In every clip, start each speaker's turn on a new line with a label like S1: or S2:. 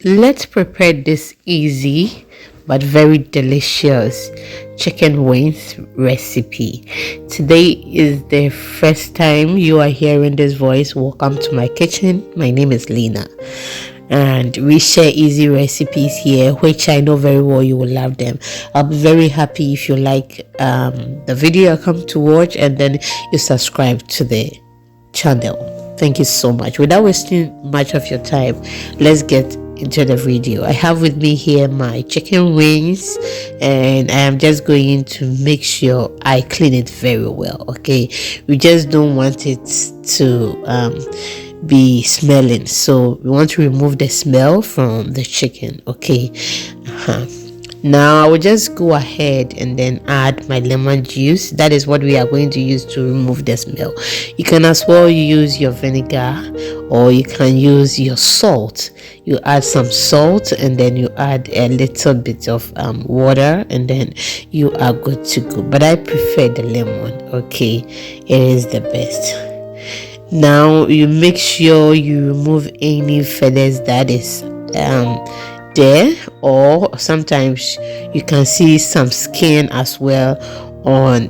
S1: Let's prepare this easy but very delicious chicken wings recipe. Today is the first time you are hearing this voice. Welcome to my kitchen. My name is Lena, and we share easy recipes here, which I know very well you will love them. I'll be very happy if you like the video I come to watch, and then you subscribe to the channel. Thank you so much. Without wasting much of your time, let's get into the video. I have with me here my chicken wings, and I am just going to make sure I clean it very well. Okay, we just don't want it to be smelling, so we want to remove the smell from the chicken. Okay. Now I will just go ahead and then add my lemon juice. That is what we are going to use to remove the smell. You can as well use your vinegar, or you can use your salt. You add some salt and then you add a little bit of water, and then you are good to go. But I prefer the lemon. Okay, it is the best. Now you make sure you remove any feathers that is there, or sometimes you can see some skin as well on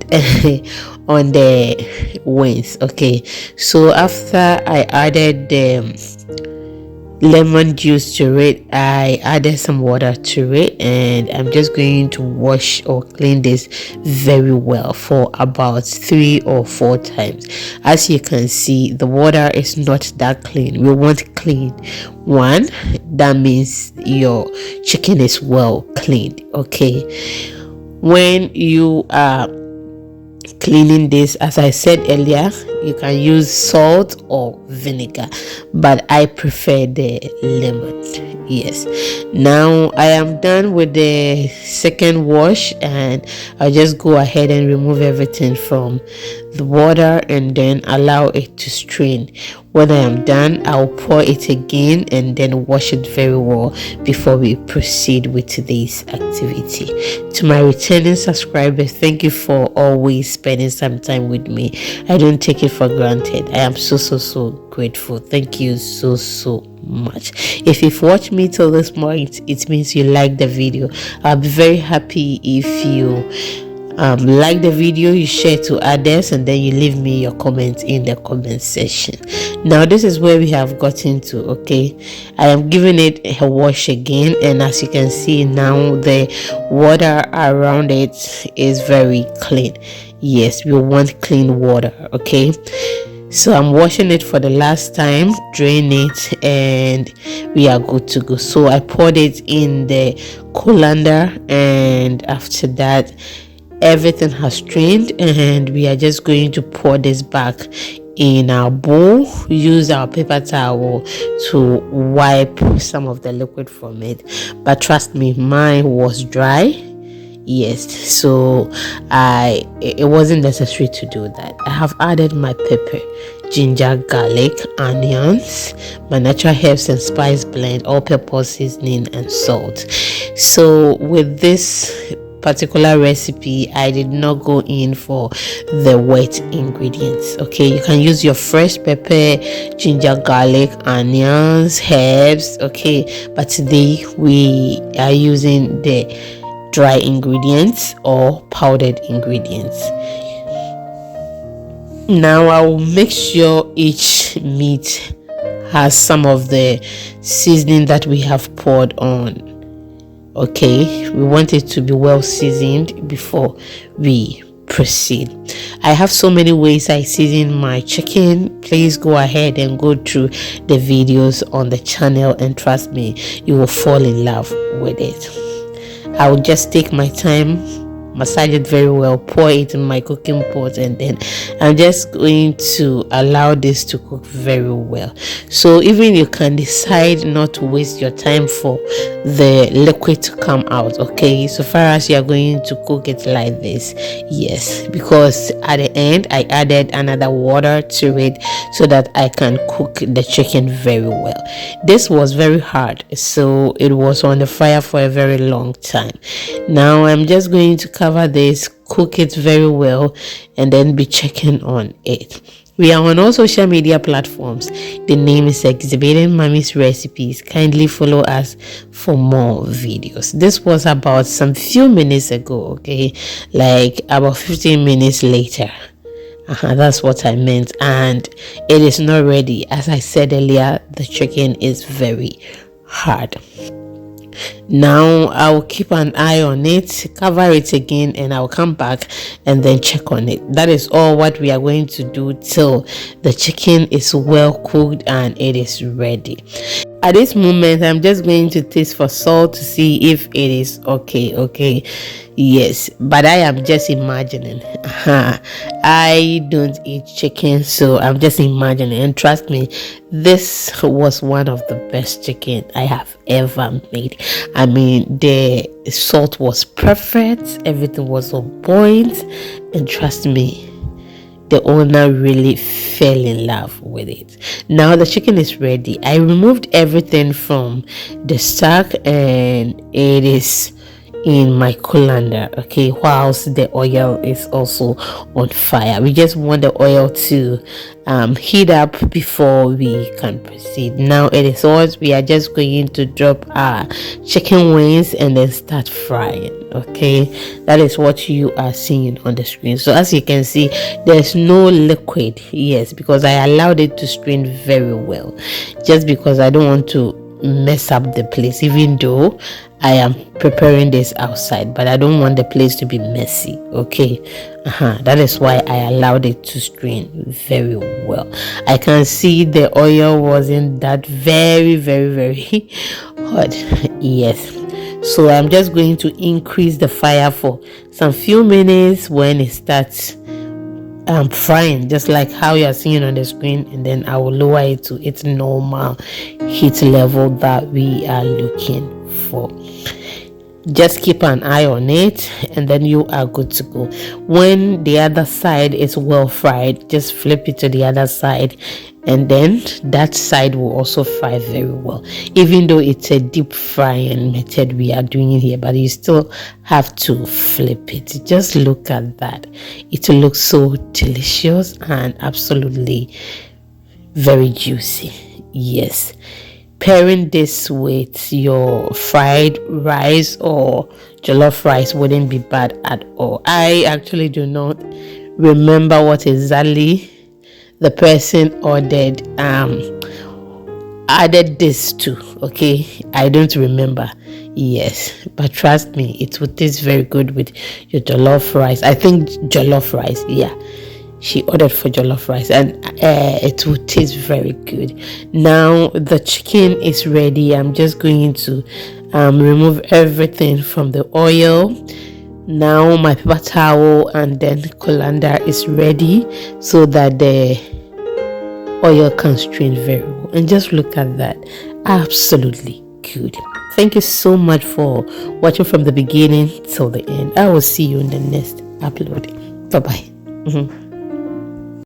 S1: on the wings. Okay, so after I added the lemon juice to it, I added some water to it, and I'm just going to wash or clean this very well for about 3 or 4 times. As you can see, the water is not that clean. We want clean one. That means your chicken is well cleaned. Okay, when you are cleaning this, as I said earlier, you can use salt or vinegar, but I prefer the lemon. Yes, now I am done with the second wash, and I'll just go ahead and remove everything from the water and then allow it to strain. When I am done, I'll pour it again and then wash it very well before we proceed with today's activity. To my returning subscribers, thank you for always spending some time with me. I don't take it for granted. I am so grateful. Thank you so much. If you've watched me till this point, it means you like the video. I'll be very happy if you like the video, you share to others, and then you leave me your comments in the comment section. Now this is where we have gotten to. Okay, I am giving it a wash again, and as you can see now, the water around it is very clean. Yes, we want clean water. Okay, so I'm washing it for the last time, drain it, and we are good to go. So I poured it in the colander, and after that everything has strained, and we are just going to pour this back in our bowl. Use our paper towel to wipe some of the liquid from it, but trust me, mine was dry. Yes, so it wasn't necessary to do that. I have added my pepper, ginger, garlic, onions, my natural herbs and spice blend, all-purpose seasoning, and salt. So with this particular recipe, I did not go in for the wet ingredients. Okay, you can use your fresh pepper, ginger, garlic, onions, herbs. Okay, but today we are using the dry ingredients or powdered ingredients. Now I will make sure each meat has some of the seasoning that we have poured on. Okay, we want it to be well seasoned before we proceed. I have so many ways I season my chicken. Please go ahead and go through the videos on the channel, and trust me, you will fall in love with it. I will just take my time, massage it very well, pour it in my cooking pot, and then I'm just going to allow this to cook very well. So even you can decide not to waste your time for the liquid to come out. Okay, so far as you are going to cook it like this, yes, because at the end I added another water to it so that I can cook the chicken very well. This was very hard, so it was on the fire for a very long time. Now I'm just going to cover this, cook it very well, and then be checking on it. We are on all social media platforms. The name is Exhibiting Mommy's Recipes. Kindly follow us for more videos. This was about some few minutes ago, okay? Like about 15 minutes later. That's what I meant. And it is not ready. As I said earlier, the chicken is very hard. Now I'll keep an eye on it, cover it again, and I'll come back and then check on it. That is all what we are going to do till the chicken is well cooked and it is ready. At this moment, I'm just going to taste for salt to see if it is okay. Yes, but I am just imagining. I don't eat chicken, so I'm just imagining. And trust me, this was one of the best chicken I have ever made. I mean, the salt was perfect, everything was on point, and trust me, the owner really fell in love with it. Now the chicken is ready. I removed everything from the stock and it is in my colander, okay, whilst the oil is also on fire. We just want the oil to heat up before we can proceed. Now it is hot. We are just going to drop our chicken wings and then start frying. Okay, that is what you are seeing on the screen. So as you can see, there's no liquid. Yes, because I allowed it to strain very well, just because I don't want to mess up the place, even though I am preparing this outside, but I don't want the place to be messy. Okay, that is why I allowed it to strain very well. I can see the oil wasn't that very hot. Yes, so I'm just going to increase the fire for some few minutes. When it starts frying, just like how you are seeing on the screen, and then I will lower it to its normal heat level that we are looking for. Just keep an eye on it and then you are good to go. When the other side is well fried, just flip it to the other side, and then that side will also fry very well. Even though it's a deep frying method we are doing here, but you still have to flip it. Just look at that. It looks so delicious and absolutely very juicy. Yes, pairing this with your fried rice or jollof rice wouldn't be bad at all. I actually do not remember what exactly the person ordered added this to. Okay, I don't remember. Yes, but trust me, it would taste very good with your jollof rice. I think jollof rice, yeah, she ordered for jollof rice, and it will taste very good. Now the chicken is ready. I'm just going to remove everything from the oil. Now my paper towel and then colander is ready so that the oil can strain very well. And just look at that, absolutely good. Thank you so much for watching from the beginning till the end. I will see you in the next upload. Bye bye.